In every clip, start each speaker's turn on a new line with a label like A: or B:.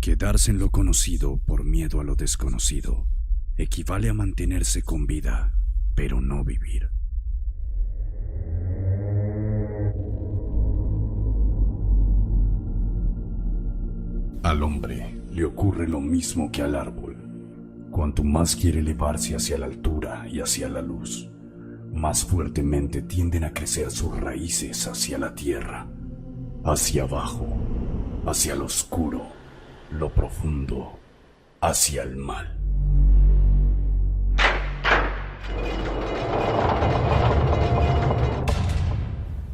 A: Quedarse en lo conocido por miedo a lo desconocido equivale a mantenerse con vida, pero no vivir. Al hombre le ocurre lo mismo que al árbol. Cuanto más quiere elevarse hacia la altura y hacia la luz, más fuertemente tienden a crecer sus raíces hacia la tierra, hacia abajo, hacia lo oscuro, lo profundo, hacia el mal.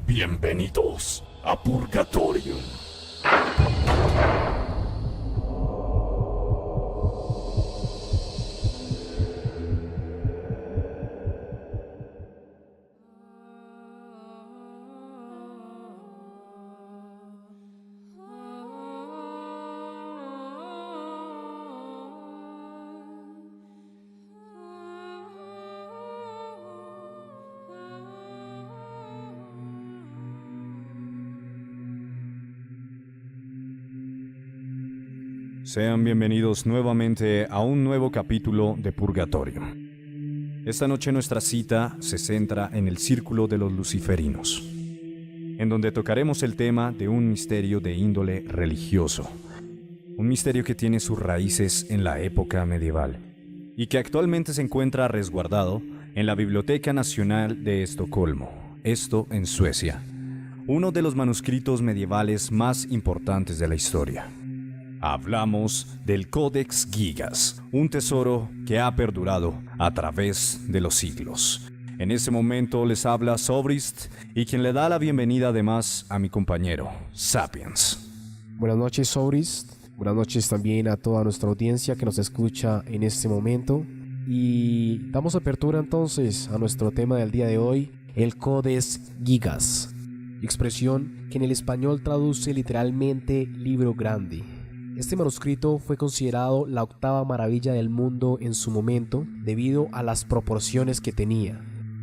A: Bienvenidos a Purgatorio.
B: Sean bienvenidos nuevamente a un nuevo capítulo de Purgatorio. Esta noche nuestra cita se centra en el Círculo de los Luciferinos, en donde tocaremos el tema de un misterio de índole religioso, un misterio que tiene sus raíces en la época medieval y que actualmente se encuentra resguardado en la Biblioteca Nacional de Estocolmo, esto en Suecia, uno de los manuscritos medievales más importantes de la historia. Hablamos del Codex Gigas, un tesoro que ha perdurado a través de los siglos. En este momento les habla Sobrist y quien le da la bienvenida además a mi compañero, Sapiens.
C: Buenas noches, Sobrist. Buenas noches también a toda nuestra audiencia que nos escucha en este momento. Y damos apertura entonces a nuestro tema del día de hoy, el Codex Gigas, expresión que en el español traduce literalmente libro grande. Este manuscrito fue considerado la octava maravilla del mundo en su momento debido a las proporciones que tenía.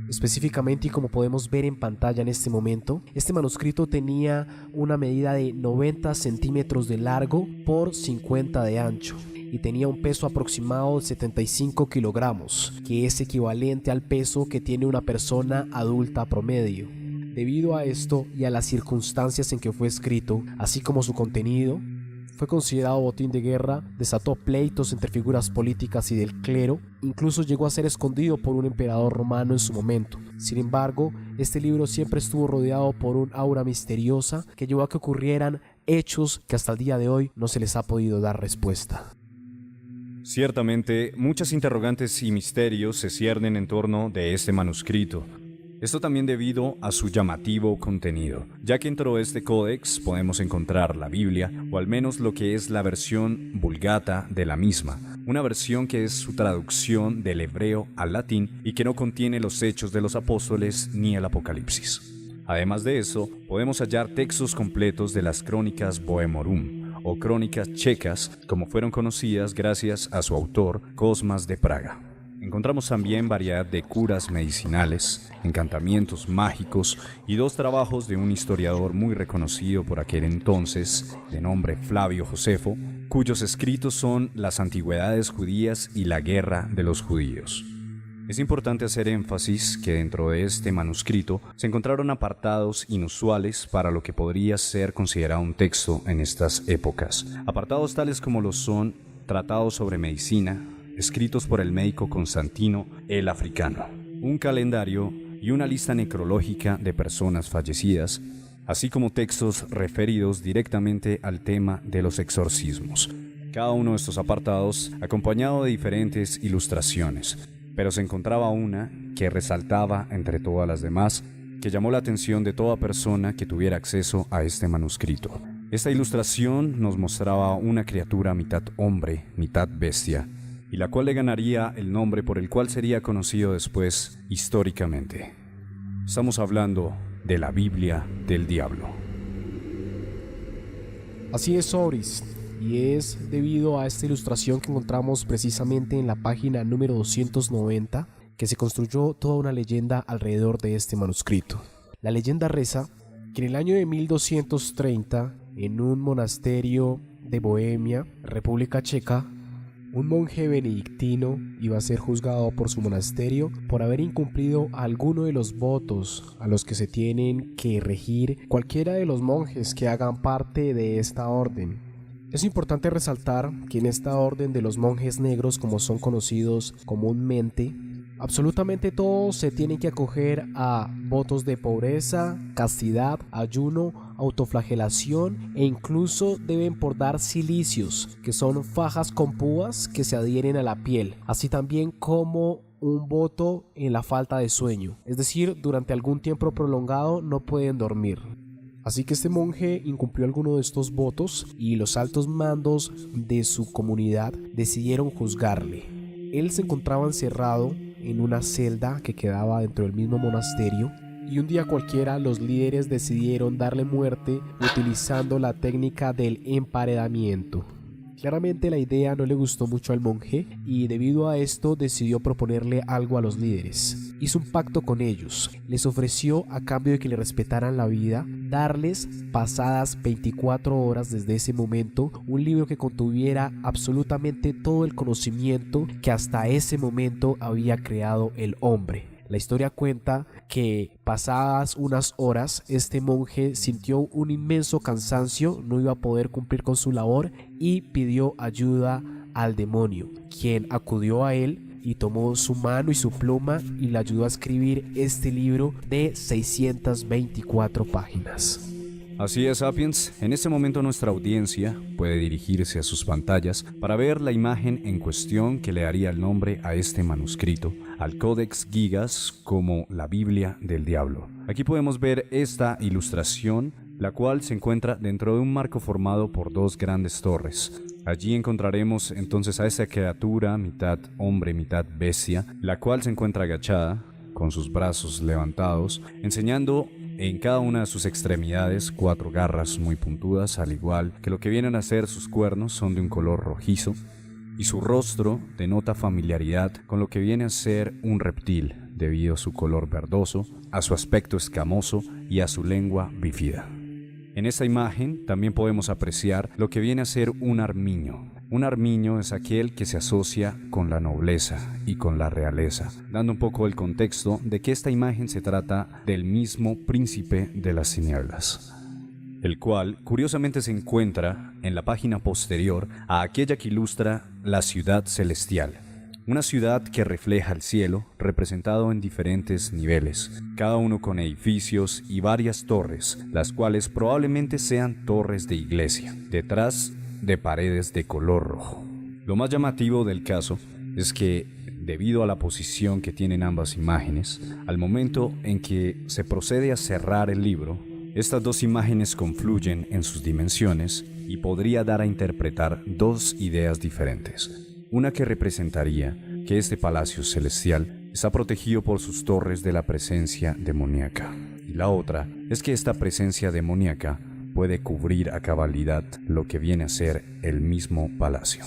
C: Específicamente, y como podemos ver en pantalla en este momento, este manuscrito tenía una medida de 90 centímetros de largo por 50 de ancho y tenía un peso aproximado de 75 kilogramos, que es equivalente al peso que tiene una persona adulta promedio. Debido a esto y a las circunstancias en que fue escrito, así como su contenido, fue considerado botín de guerra, desató pleitos entre figuras políticas y del clero, incluso llegó a ser escondido por un emperador romano en su momento. Sin embargo, este libro siempre estuvo rodeado por un aura misteriosa que llevó a que ocurrieran hechos que hasta el día de hoy no se les ha podido dar respuesta.
B: Ciertamente, muchas interrogantes y misterios se ciernen en torno de este manuscrito. Esto también debido a su llamativo contenido, ya que dentro de este códex podemos encontrar la Biblia, o al menos lo que es la versión Vulgata de la misma, una versión que es su traducción del hebreo al latín y que no contiene los Hechos de los Apóstoles ni el Apocalipsis. Además de eso, podemos hallar textos completos de las Crónicas Bohemorum, o Crónicas Checas, como fueron conocidas gracias a su autor, Cosmas de Praga. Encontramos también variedad de curas medicinales, encantamientos mágicos y dos trabajos de un historiador muy reconocido por aquel entonces, de nombre Flavio Josefo, cuyos escritos son Las Antigüedades Judías y la Guerra de los Judíos. Es importante hacer énfasis que dentro de este manuscrito se encontraron apartados inusuales para lo que podría ser considerado un texto en estas épocas. Apartados tales como lo son tratados sobre medicina, escritos por el médico Constantino el Africano, un calendario y una lista necrológica de personas fallecidas, así como textos referidos directamente al tema de los exorcismos. Cada uno de estos apartados acompañado de diferentes ilustraciones, pero se encontraba una que resaltaba entre todas las demás, que llamó la atención de toda persona que tuviera acceso a este manuscrito. Esta ilustración nos mostraba una criatura mitad hombre, mitad bestia, y la cual le ganaría el nombre por el cual sería conocido después históricamente. Estamos hablando de la Biblia del Diablo.
C: Así es, Sobris, y es debido a esta ilustración que encontramos precisamente en la página número 290 que se construyó toda una leyenda alrededor de este manuscrito. La leyenda reza que en el año de 1230 en un monasterio de Bohemia, República Checa, un monje benedictino iba a ser juzgado por su monasterio por haber incumplido alguno de los votos a los que se tienen que regir cualquiera de los monjes que hagan parte de esta orden. Es importante resaltar que en esta orden de los monjes negros, como son conocidos comúnmente, absolutamente todos se tienen que acoger a votos de pobreza, castidad, ayuno, autoflagelación e incluso deben portar cilicios, que son fajas con púas que se adhieren a la piel, así también como un voto en la falta de sueño, es decir, durante algún tiempo prolongado no pueden dormir. Así que este monje incumplió alguno de estos votos y los altos mandos de su comunidad decidieron juzgarle. Él se encontraba encerrado en una celda que quedaba dentro del mismo monasterio y un día cualquiera los líderes decidieron darle muerte utilizando la técnica del emparedamiento. Claramente la idea no le gustó mucho al monje y debido a esto decidió proponerle algo a los líderes. Hizo un pacto con ellos, les ofreció a cambio de que le respetaran la vida, darles pasadas 24 horas desde ese momento un libro que contuviera absolutamente todo el conocimiento que hasta ese momento había creado el hombre. La historia cuenta que pasadas unas horas este monje sintió un inmenso cansancio, no iba a poder cumplir con su labor y pidió ayuda al demonio, quien acudió a él y tomó su mano y su pluma y le ayudó a escribir este libro de 624 páginas.
B: Así es, Sapiens. En este momento nuestra audiencia puede dirigirse a sus pantallas para ver la imagen en cuestión que le daría el nombre a este manuscrito, al Codex Gigas, como la Biblia del Diablo. Aquí podemos ver esta ilustración, la cual se encuentra dentro de un marco formado por dos grandes torres. Allí encontraremos entonces a esta criatura, mitad hombre, mitad bestia, la cual se encuentra agachada, con sus brazos levantados, enseñando en cada una de sus extremidades 4 garras muy puntudas, al igual que lo que vienen a ser sus cuernos son de un color rojizo, y su rostro denota familiaridad con lo que viene a ser un reptil, debido a su color verdoso, a su aspecto escamoso y a su lengua bífida. En esta imagen también podemos apreciar lo que viene a ser un armiño. Un armiño es aquel que se asocia con la nobleza y con la realeza, dando un poco el contexto de que esta imagen se trata del mismo príncipe de las tinieblas, el cual curiosamente se encuentra en la página posterior a aquella que ilustra la ciudad celestial. Una ciudad que refleja el cielo, representado en diferentes niveles, cada uno con edificios y varias torres, las cuales probablemente sean torres de iglesia, detrás de paredes de color rojo. Lo más llamativo del caso es que, debido a la posición que tienen ambas imágenes, al momento en que se procede a cerrar el libro, estas dos imágenes confluyen en sus dimensiones y podría dar a interpretar dos ideas diferentes. Una que representaría que este palacio celestial está protegido por sus torres de la presencia demoníaca. Y la otra es que esta presencia demoníaca puede cubrir a cabalidad lo que viene a ser el mismo palacio.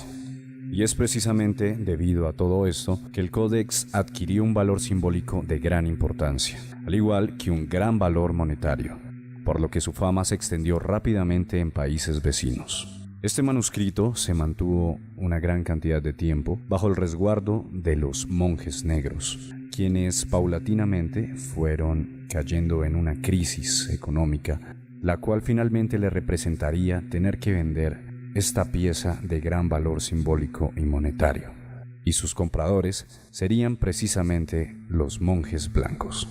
B: Y es precisamente debido a todo esto que el Códex adquirió un valor simbólico de gran importancia, al igual que un gran valor monetario, por lo que su fama se extendió rápidamente en países vecinos. Este manuscrito se mantuvo una gran cantidad de tiempo bajo el resguardo de los monjes negros, quienes paulatinamente fueron cayendo en una crisis económica, la cual finalmente le representaría tener que vender esta pieza de gran valor simbólico y monetario, y sus compradores serían precisamente los monjes blancos.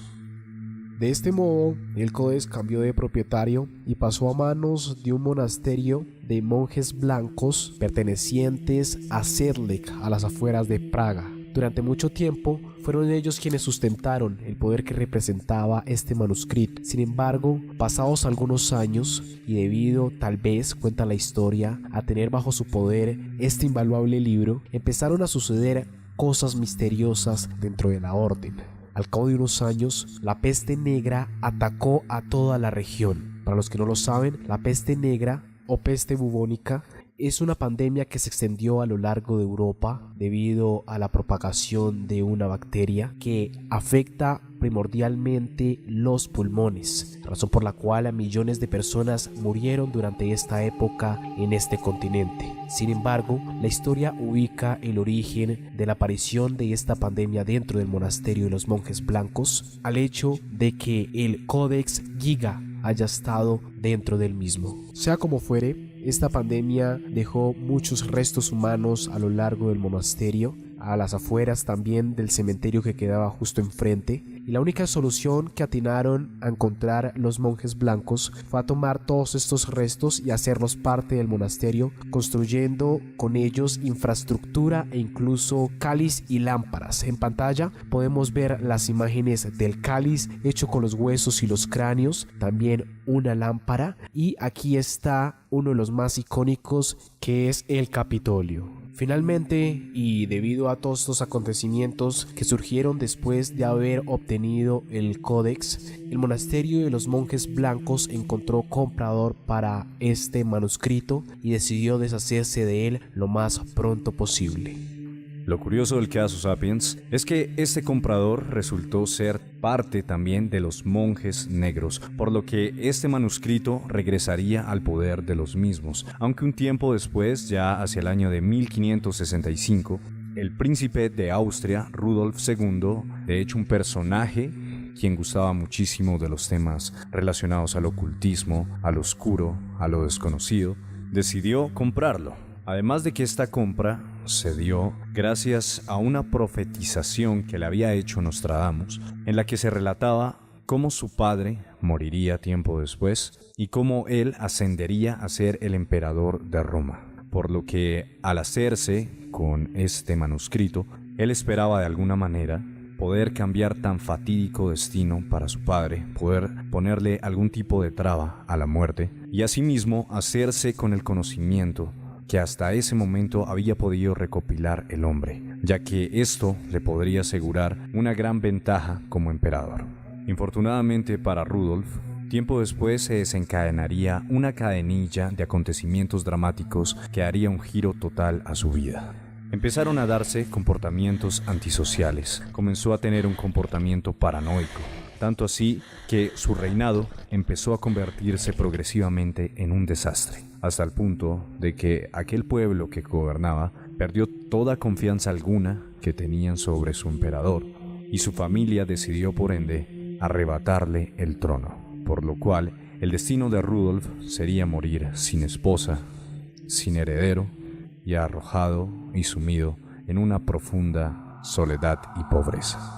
C: De este modo, el Codex cambió de propietario y pasó a manos de un monasterio de monjes blancos pertenecientes a Sedlec, a las afueras de Praga. Durante mucho tiempo fueron ellos quienes sustentaron el poder que representaba este manuscrito. Sin embargo, pasados algunos años y debido, tal vez, cuenta la historia, a tener bajo su poder este invaluable libro, empezaron a suceder cosas misteriosas dentro de la orden. Al cabo de unos años, la peste negra atacó a toda la región. Para los que no lo saben, la peste negra o peste bubónica Es una pandemia que se extendió a lo largo de Europa debido a la propagación de una bacteria que afecta primordialmente los pulmones, razón por la cual a millones de personas murieron durante esta época en este continente. Sin embargo, la historia ubica el origen de la aparición de esta pandemia dentro del monasterio de los monjes blancos al hecho de que el Codex Giga haya estado dentro del mismo. Sea como fuere, esta pandemia dejó muchos restos humanos a lo largo del monasterio, a las afueras también del cementerio que quedaba justo enfrente, y la única solución que atinaron a encontrar los monjes blancos fue a tomar todos estos restos y hacerlos parte del monasterio, construyendo con ellos infraestructura e incluso cáliz y lámparas. En pantalla podemos ver las imágenes del cáliz hecho con los huesos y los cráneos, también una lámpara, y aquí está uno de los más icónicos, que es el Capitolio. Finalmente, y debido a todos estos acontecimientos que surgieron después de haber obtenido el códex, el monasterio de los monjes blancos encontró comprador para este manuscrito y decidió deshacerse de él lo más pronto posible.
B: Lo curioso del caso Sapiens es que este comprador resultó ser parte también de los monjes negros, por lo que este manuscrito regresaría al poder de los mismos, aunque un tiempo después, ya hacia el año de 1565, el príncipe de Austria, Rudolf II, de hecho un personaje quien gustaba muchísimo de los temas relacionados al ocultismo, al oscuro, a lo desconocido, decidió comprarlo. Además de que esta compra se dio gracias a una profetización que le había hecho Nostradamus, en la que se relataba cómo su padre moriría tiempo después y cómo él ascendería a ser el emperador de Roma. Por lo que al hacerse con este manuscrito, él esperaba de alguna manera poder cambiar tan fatídico destino para su padre, poder ponerle algún tipo de traba a la muerte y asimismo hacerse con el conocimiento que hasta ese momento había podido recopilar el hombre, ya que esto le podría asegurar una gran ventaja como emperador. Infortunadamente para Rudolf, tiempo después se desencadenaría una cadenilla de acontecimientos dramáticos que haría un giro total a su vida. Empezaron a darse comportamientos antisociales, comenzó a tener un comportamiento paranoico, tanto así que su reinado empezó a convertirse progresivamente en un desastre, hasta el punto de que aquel pueblo que gobernaba perdió toda confianza alguna que tenían sobre su emperador, y su familia decidió por ende arrebatarle el trono, por lo cual el destino de Rudolf sería morir sin esposa, sin heredero y arrojado y sumido en una profunda soledad y pobreza.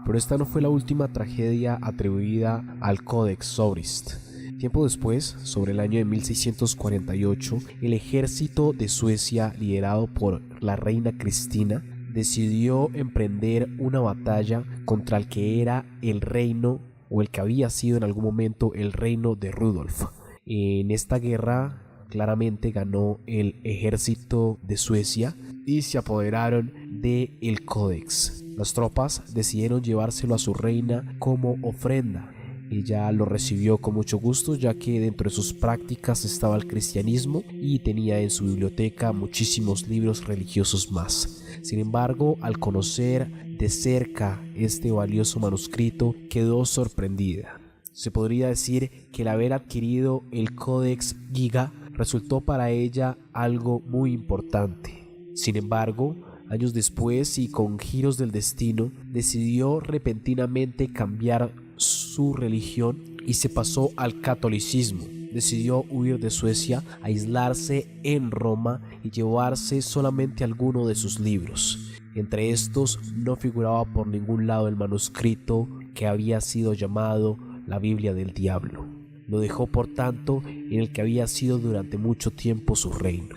C: Pero esta no fue la última tragedia atribuida al Codex Sobrist. Tiempo después, sobre el año de 1648, el ejército de Suecia, liderado por la reina Cristina, decidió emprender una batalla contra el que era el reino, o el que había sido en algún momento el reino de Rudolf. En esta guerra claramente ganó el ejército de Suecia y se apoderaron del Códex. Las tropas decidieron llevárselo a su reina como ofrenda. Ella lo recibió con mucho gusto, ya que dentro de sus prácticas estaba el cristianismo y tenía en su biblioteca muchísimos libros religiosos más. Sin embargo, al conocer de cerca este valioso manuscrito, quedó sorprendida. Se podría decir que el haber adquirido el Codex Giga resultó para ella algo muy importante. Sin embargo, años después y con giros del destino, decidió repentinamente cambiar su religión y se pasó al catolicismo. Decidió huir de Suecia, aislarse en Roma y llevarse solamente alguno de sus libros. Entre estos no figuraba por ningún lado el manuscrito que había sido llamado la Biblia del Diablo. Lo dejó, por tanto, en el que había sido durante mucho tiempo su reino.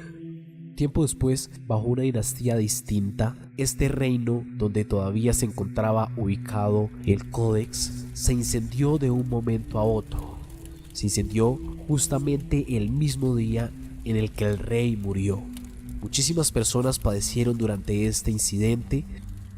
C: Tiempo después, bajo una dinastía distinta, este reino, donde todavía se encontraba ubicado el Códex, se incendió de un momento a otro. Se incendió justamente el mismo día en el que el rey murió. Muchísimas personas padecieron durante este incidente,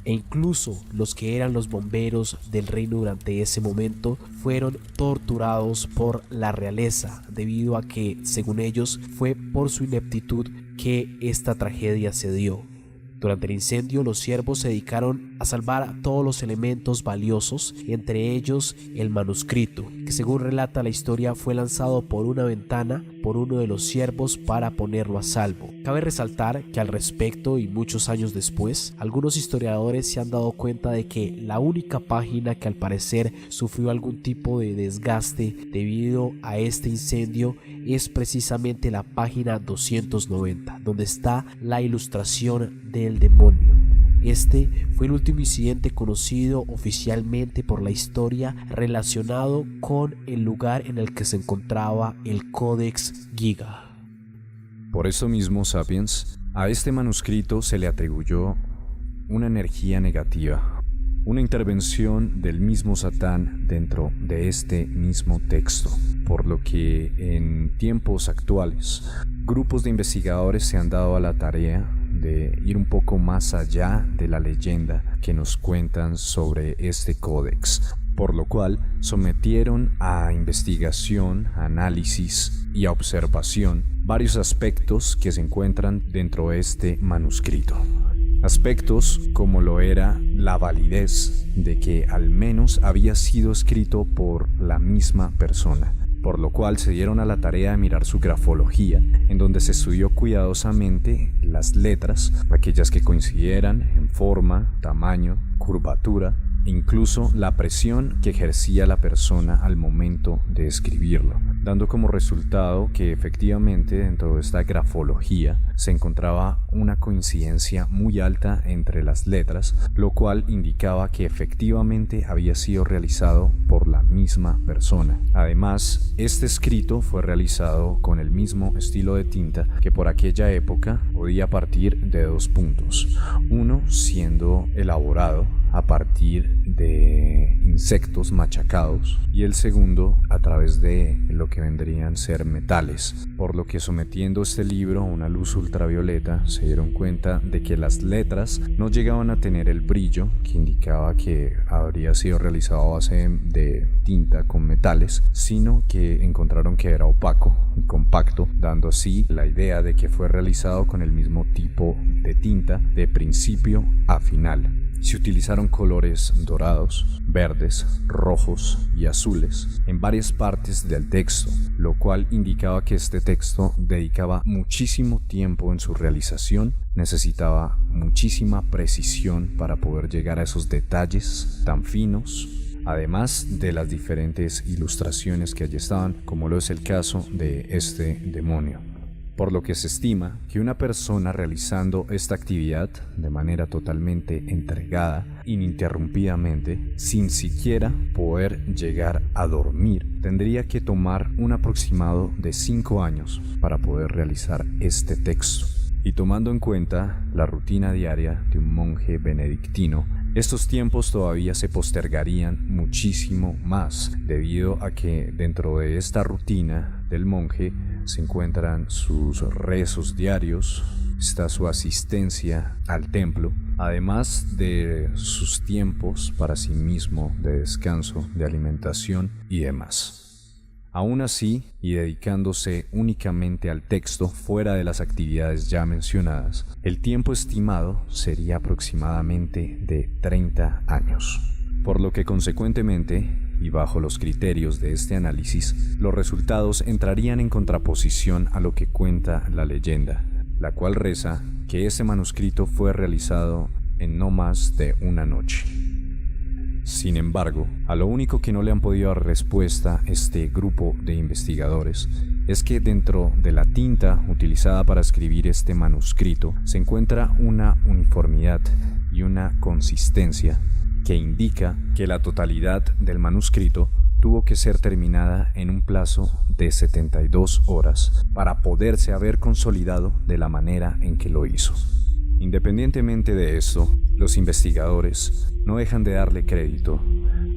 C: e incluso los que eran los bomberos del reino durante ese momento fueron torturados por la realeza, debido a que, según ellos, fue por su ineptitud que esta tragedia se dio. Durante el incendio, los siervos se dedicaron a salvar todos los elementos valiosos, entre ellos el manuscrito, que según relata la historia fue lanzado por una ventana por uno de los siervos para ponerlo a salvo. Cabe resaltar que al respecto, y muchos años después, algunos historiadores se han dado cuenta de que la única página que al parecer sufrió algún tipo de desgaste debido a este incendio es precisamente la página 290, donde está la ilustración del demonio. Este fue el último incidente conocido oficialmente por la historia relacionado con el lugar en el que se encontraba el Codex Giga.
B: Por eso mismo, Sapiens, a este manuscrito se le atribuyó una energía negativa, una intervención del mismo Satán dentro de este mismo texto, por lo que en tiempos actuales grupos de investigadores se han dado a la tarea de ir un poco más allá de la leyenda que nos cuentan sobre este códex, por lo cual sometieron a investigación, análisis y a observación varios aspectos que se encuentran dentro de este manuscrito. Aspectos como lo era la validez de que al menos había sido escrito por la misma persona, por lo cual se dieron a la tarea de mirar su grafología, en donde se estudió cuidadosamente las letras, aquellas que coincidieran en forma, tamaño, curvatura, e incluso la presión que ejercía la persona al momento de escribirlo, dando como resultado que efectivamente dentro de esta grafología se encontraba una coincidencia muy alta entre las letras, lo cual indicaba que efectivamente había sido realizado por la misma persona. Además, este escrito fue realizado con el mismo estilo de tinta que por aquella época podía partir de dos puntos, uno siendo elaborado a partir de insectos machacados y el segundo a través de lo que vendrían ser metales, por lo que sometiendo este libro a una luz ultravioleta se dieron cuenta de que las letras no llegaban a tener el brillo que indicaba que habría sido realizado a base de tinta con metales, sino que encontraron que era opaco y compacto, dando así la idea de que fue realizado con el mismo tipo de tinta de principio a final. Se utilizaron colores dorados, verdes, rojos y azules en varias partes del texto, lo cual indicaba que este texto dedicaba muchísimo tiempo en su realización, necesitaba muchísima precisión para poder llegar a esos detalles tan finos, además de las diferentes ilustraciones que allí estaban, como lo es el caso de este demonio. Por lo que se estima que una persona realizando esta actividad de manera totalmente entregada, ininterrumpidamente, sin siquiera poder llegar a dormir, tendría que tomar un aproximado de 5 años para poder realizar este texto. Y tomando en cuenta la rutina diaria de un monje benedictino, estos tiempos todavía se postergarían muchísimo más, debido a que dentro de esta rutina del monje se encuentran sus rezos diarios, está su asistencia al templo, además de sus tiempos para sí mismo de descanso, de alimentación y demás. Aún así, y dedicándose únicamente al texto fuera de las actividades ya mencionadas, el tiempo estimado sería aproximadamente de 30 años. Por lo que consecuentemente, y bajo los criterios de este análisis, los resultados entrarían en contraposición a lo que cuenta la leyenda, la cual reza que ese manuscrito fue realizado en no más de una noche. Sin embargo, a lo único que no le han podido dar respuesta este grupo de investigadores es que dentro de la tinta utilizada para escribir este manuscrito se encuentra una uniformidad y una consistencia que indica que la totalidad del manuscrito tuvo que ser terminada en un plazo de 72 horas para poderse haber consolidado de la manera en que lo hizo. Independientemente de esto, los investigadores no dejan de darle crédito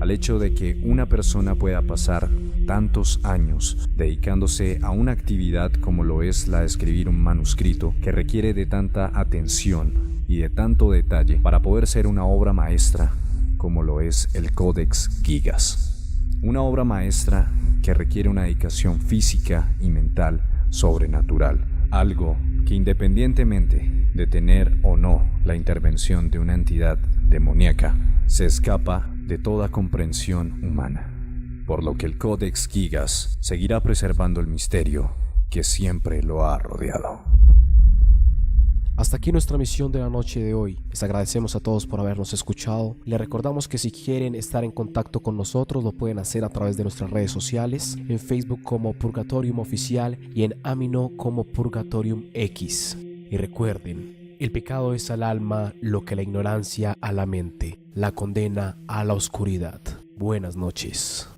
B: al hecho de que una persona pueda pasar tantos años dedicándose a una actividad como lo es la de escribir un manuscrito que requiere de tanta atención, y de tanto detalle para poder ser una obra maestra como lo es el Codex Gigas. Una obra maestra que requiere una dedicación física y mental sobrenatural, algo que independientemente de tener o no la intervención de una entidad demoníaca, se escapa de toda comprensión humana, por lo que el Codex Gigas seguirá preservando el misterio que siempre lo ha rodeado.
C: Hasta aquí nuestra misión de la noche de hoy. Les agradecemos a todos por habernos escuchado. Les recordamos que si quieren estar en contacto con nosotros lo pueden hacer a través de nuestras redes sociales, en Facebook como Purgatorium Oficial y en Amino como Purgatorium X. Y recuerden, el pecado es al alma lo que la ignorancia a la mente, la condena a la oscuridad. Buenas noches.